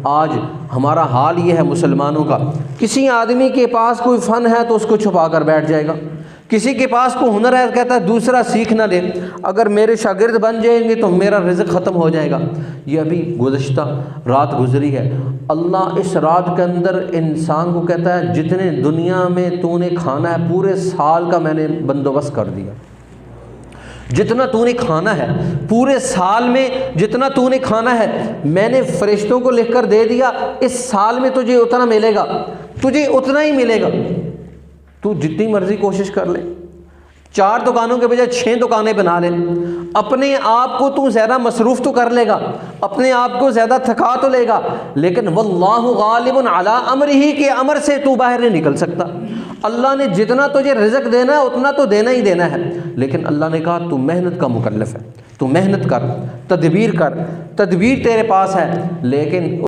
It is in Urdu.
آج ہمارا حال یہ ہے مسلمانوں کا، کسی آدمی کے پاس کوئی فن ہے تو اس کو چھپا کر بیٹھ جائے گا، کسی کے پاس کوئی ہنر ہے کہتا ہے دوسرا سیکھ نہ لے، اگر میرے شاگرد بن جائیں گے تو میرا رزق ختم ہو جائے گا۔ یہ ابھی گزشتہ رات گزری ہے، اللہ اس رات کے اندر انسان کو کہتا ہے جتنے دنیا میں تو نے کھانا ہے پورے سال کا میں نے بندوبست کر دیا، جتنا تو نے کھانا ہے پورے سال میں، جتنا تو نے کھانا ہے میں نے فرشتوں کو لکھ کر دے دیا، اس سال میں تجھے اتنا ملے گا، تجھے اتنا ہی ملے گا، تو جتنی مرضی کوشش کر لے، 4 دکانوں کے بجائے 6 دکانیں بنا لے، اپنے آپ کو تو زیادہ مصروف تو کر لے گا، اپنے آپ کو زیادہ تھکا تو لے گا، لیکن واللہ غالب علی امرہ کے امر سے تو باہر نہیں نکل سکتا۔ اللہ نے جتنا تجھے رزق دینا ہے اتنا تو دینا ہی دینا ہے، لیکن اللہ نے کہا تو محنت کا مکلف ہے، تو محنت کر، تدبیر کر، تدبیر تیرے پاس ہے، لیکن